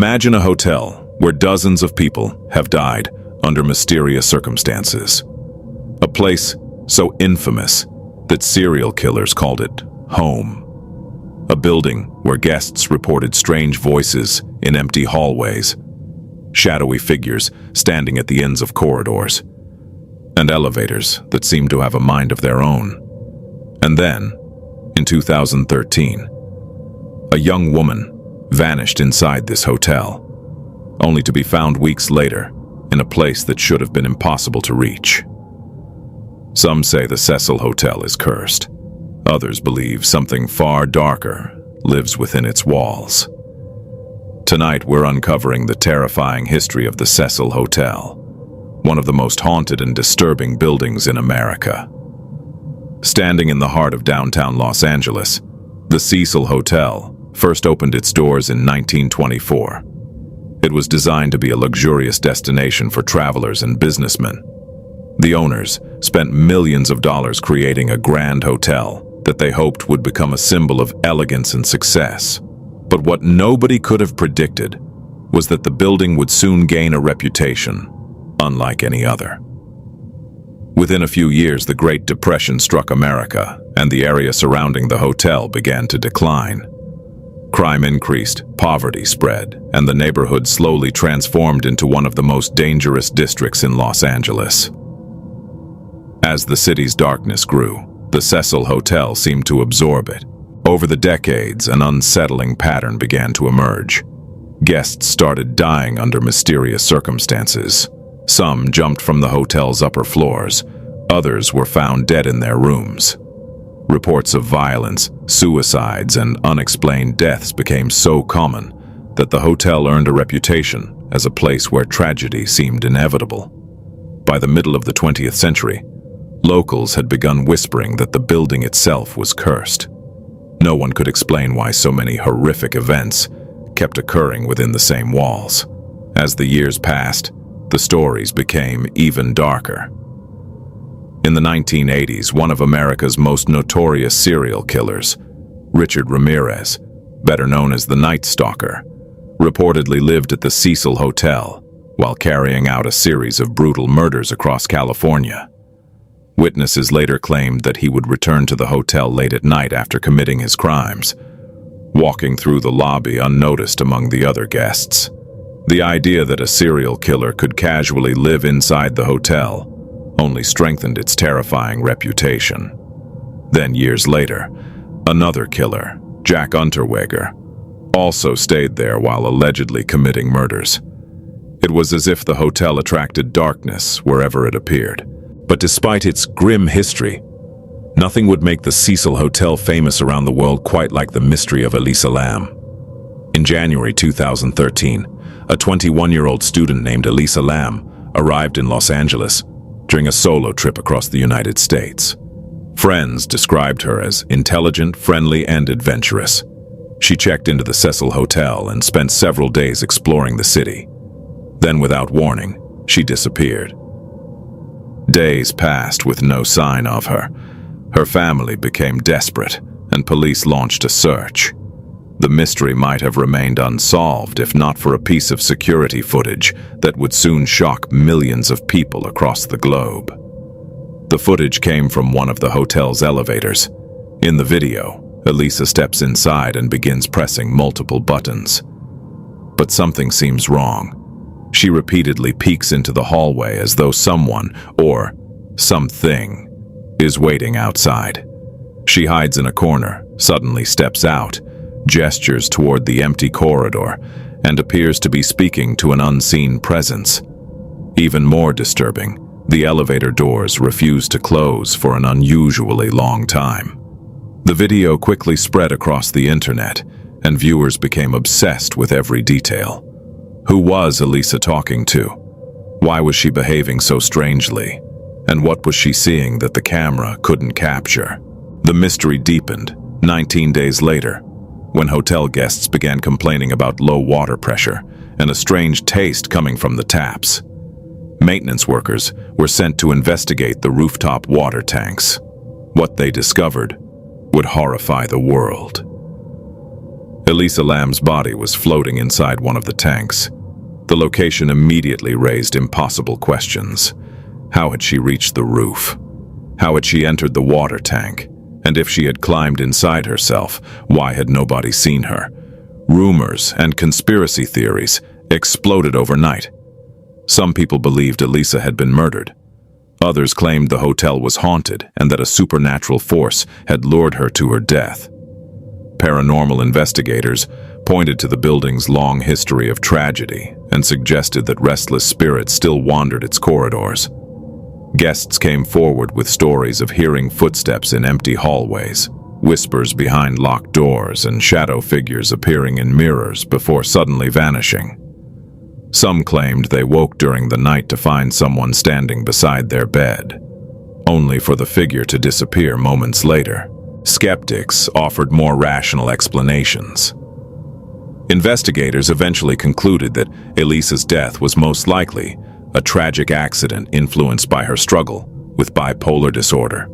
Imagine a hotel where dozens of people have died under mysterious circumstances. A place so infamous that serial killers called it home. A building where guests reported strange voices in empty hallways, shadowy figures standing at the ends of corridors, and elevators that seemed to have a mind of their own. And then, in 2013, a young woman vanished inside this hotel, only to be found weeks later in a place that should have been impossible to reach. Some say the Cecil Hotel is cursed. Others believe something far darker lives within its walls. Tonight we're uncovering the terrifying history of the Cecil Hotel, one of the most haunted and disturbing buildings in America. Standing in the heart of downtown Los Angeles, the Cecil Hotel first opened its doors in 1924. It was designed to be a luxurious destination for travelers and businessmen. The owners spent millions of dollars creating a grand hotel that they hoped would become a symbol of elegance and success. But what nobody could have predicted was that the building would soon gain a reputation unlike any other. Within a few years, the Great Depression struck America, and the area surrounding the hotel began to decline. Crime increased, poverty spread, and the neighborhood slowly transformed into one of the most dangerous districts in Los Angeles. As the city's darkness grew, the Cecil Hotel seemed to absorb it. Over the decades, an unsettling pattern began to emerge. Guests started dying under mysterious circumstances. Some jumped from the hotel's upper floors. Others were found dead in their rooms. Reports of violence, suicides, and unexplained deaths became so common that the hotel earned a reputation as a place where tragedy seemed inevitable. By the middle of the 20th century, locals had begun whispering that the building itself was cursed. No one could explain why so many horrific events kept occurring within the same walls. As the years passed, the stories became even darker. In the 1980s, one of America's most notorious serial killers, Richard Ramirez, better known as the Night Stalker, reportedly lived at the Cecil Hotel while carrying out a series of brutal murders across California. Witnesses later claimed that he would return to the hotel late at night after committing his crimes, walking through the lobby unnoticed among the other guests. The idea that a serial killer could casually live inside the hotel only strengthened its terrifying reputation. Then years later, another killer, Jack Unterweger, also stayed there while allegedly committing murders. It was as if the hotel attracted darkness wherever it appeared. But despite its grim history, nothing would make the Cecil Hotel famous around the world quite like the mystery of Elisa Lam. In January 2013, a 21-year-old student named Elisa Lam arrived in Los Angeles during a solo trip across the United States. Friends described her as intelligent, friendly, and adventurous. She checked into the Cecil Hotel and spent several days exploring the city. Then, without warning, she disappeared. Days passed with no sign of her. Her family became desperate, and police launched a search. The mystery might have remained unsolved if not for a piece of security footage that would soon shock millions of people across the globe. The footage came from one of the hotel's elevators. In the video, Elisa steps inside and begins pressing multiple buttons. But something seems wrong. She repeatedly peeks into the hallway as though someone, or something, is waiting outside. She hides in a corner, suddenly steps out, gestures toward the empty corridor, and appears to be speaking to an unseen presence. Even more disturbing, the elevator doors refuse to close for an unusually long time. The video quickly spread across the internet, and viewers became obsessed with every detail. Who was Elisa talking to? Why was she behaving so strangely? And what was she seeing that the camera couldn't capture? The mystery deepened 19 days later, when hotel guests began complaining about low water pressure and a strange taste coming from the taps. Maintenance workers were sent to investigate the rooftop water tanks. What they discovered would horrify the world. Elisa Lam's body was floating inside one of the tanks. The location immediately raised impossible questions. How had she reached the roof? How had she entered the water tank? And if she had climbed inside herself, why had nobody seen her? Rumors and conspiracy theories exploded overnight. Some people believed Elisa had been murdered. Others claimed the hotel was haunted and that a supernatural force had lured her to her death. Paranormal investigators pointed to the building's long history of tragedy and suggested that restless spirits still wandered its corridors. Guests came forward with stories of hearing footsteps in empty hallways, whispers behind locked doors, and shadow figures appearing in mirrors before suddenly vanishing. Some claimed they woke during the night to find someone standing beside their bed, only for the figure to disappear moments later. Skeptics offered more rational explanations. Investigators eventually concluded that Elisa's death was most likely a tragic accident influenced by her struggle with bipolar disorder.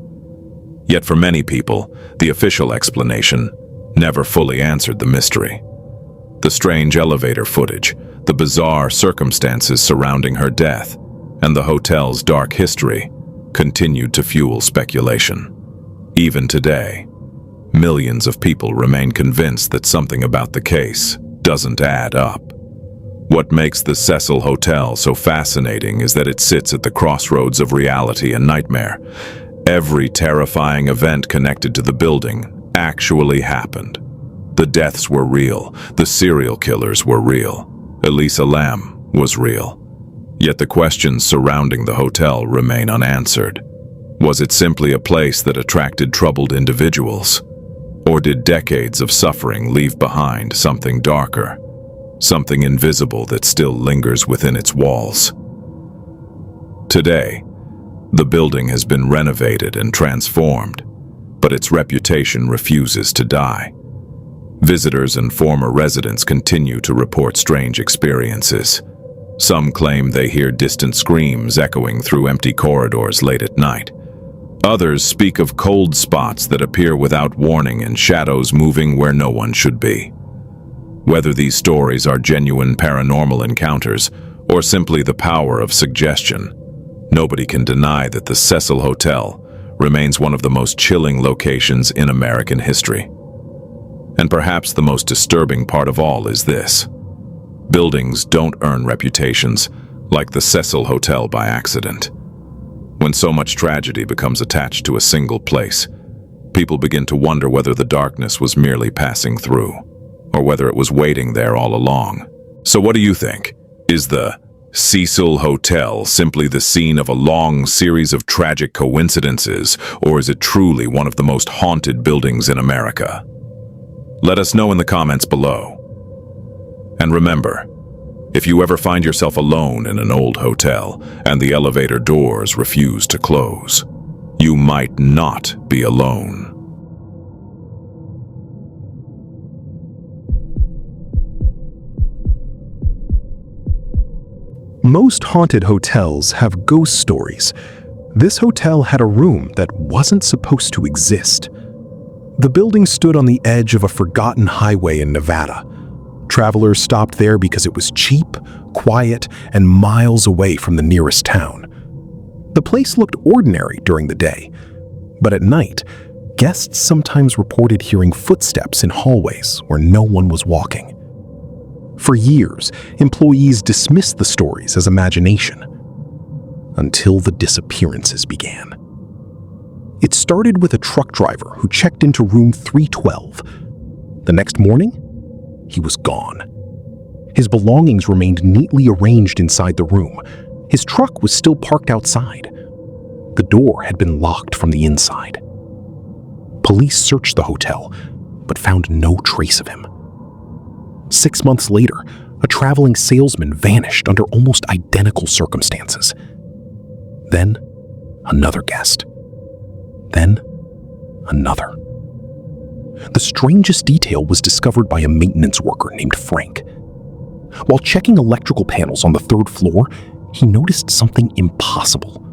Yet for many people, the official explanation never fully answered the mystery. The strange elevator footage, the bizarre circumstances surrounding her death, and the hotel's dark history continued to fuel speculation. Even today, millions of people remain convinced that something about the case doesn't add up. What makes the Cecil Hotel so fascinating is that it sits at the crossroads of reality and nightmare. Every terrifying event connected to the building actually happened. The deaths were real, the serial killers were real, Elisa Lam was real. Yet the questions surrounding the hotel remain unanswered. Was it simply a place that attracted troubled individuals? Or did decades of suffering leave behind something darker? Something invisible that still lingers within its walls? Today, the building has been renovated and transformed, but its reputation refuses to die. Visitors and former residents continue to report strange experiences. Some claim they hear distant screams echoing through empty corridors late at night. Others speak of cold spots that appear without warning and shadows moving where no one should be. Whether these stories are genuine paranormal encounters or simply the power of suggestion, nobody can deny that the Cecil Hotel remains one of the most chilling locations in American history. And perhaps the most disturbing part of all is this: buildings don't earn reputations like the Cecil Hotel by accident. When so much tragedy becomes attached to a single place, people begin to wonder whether the darkness was merely passing through, or whether it was waiting there all along. So what do you think? Is the Cecil Hotel simply the scene of a long series of tragic coincidences, or is it truly one of the most haunted buildings in America? Let us know in the comments below. And remember, if you ever find yourself alone in an old hotel and the elevator doors refuse to close, you might not be alone. Most haunted hotels have ghost stories. This hotel had a room that wasn't supposed to exist. The building stood on the edge of a forgotten highway in Nevada. Travelers stopped there because it was cheap, quiet, and miles away from the nearest town. The place looked ordinary during the day, but at night, guests sometimes reported hearing footsteps in hallways where no one was walking. For years, employees dismissed the stories as imagination, until the disappearances began. It started with a truck driver who checked into room 312. The next morning, he was gone. His belongings remained neatly arranged inside the room. His truck was still parked outside. The door had been locked from the inside. Police searched the hotel, but found no trace of him. 6 months later, a traveling salesman vanished under almost identical circumstances. Then, another guest. Then, another. The strangest detail was discovered by a maintenance worker named Frank. While checking electrical panels on the 3rd floor, he noticed something impossible.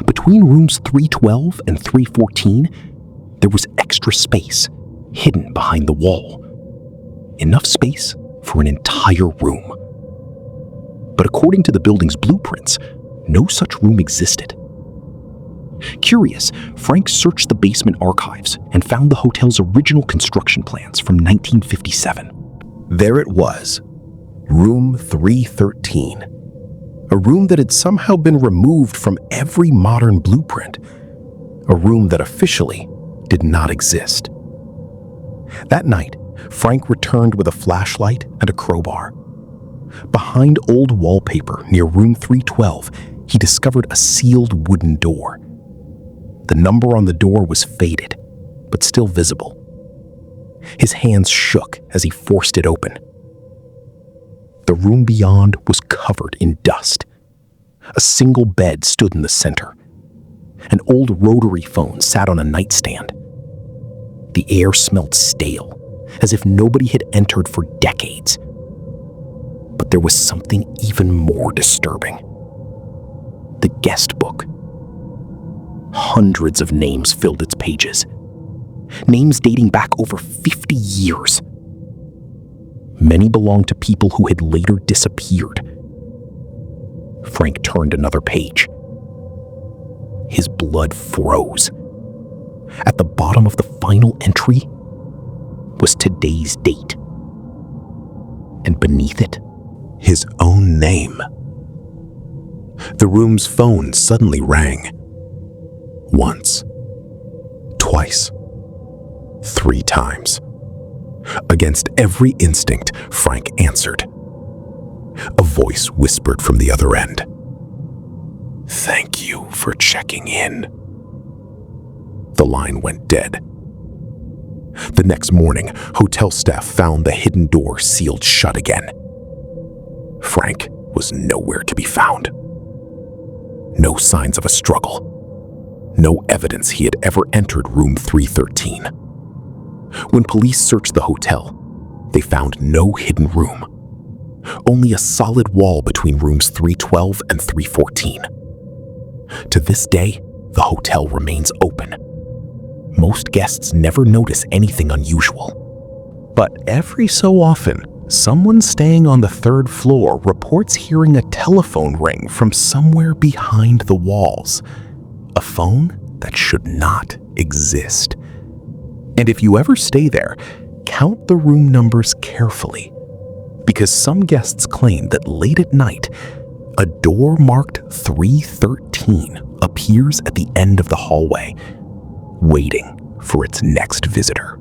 Between rooms 312 and 314, there was extra space hidden behind the wall. enough space for an entire room. But according to the building's blueprints, no such room existed. Curious, Frank searched the basement archives and found the hotel's original construction plans from 1957. There it was, room 313, a room that had somehow been removed from every modern blueprint, a room that officially did not exist. That night, Frank returned with a flashlight and a crowbar. Behind old wallpaper near room 312, he discovered a sealed wooden door. The number on the door was faded, but still visible. His hands shook as he forced it open. The room beyond was covered in dust. A single bed stood in the center. An old rotary phone sat on a nightstand. The air smelled stale, as if nobody had entered for decades. But there was something even more disturbing. The guest book. Hundreds of names filled its pages. Names dating back over 50 years. Many belonged to people who had later disappeared. Frank turned another page. His blood froze. At the bottom of the final entry was today's date. And beneath it, his own name. The room's phone suddenly rang. Once, twice, 3 times. Against every instinct, Frank answered. A voice whispered from the other end. "Thank you for checking in." The line went dead. The next morning, hotel staff found the hidden door sealed shut again. Frank was nowhere to be found. No signs of a struggle. No evidence he had ever entered room 313. When police searched the hotel, they found no hidden room. Only a solid wall between rooms 312 and 314. To this day, the hotel remains open. Most guests never notice anything unusual. But every so often, someone staying on the 3rd floor reports hearing a telephone ring from somewhere behind the walls. A phone that should not exist. And if you ever stay there, count the room numbers carefully. Because some guests claim that late at night, a door marked 313 appears at the end of the hallway, waiting for its next visitor.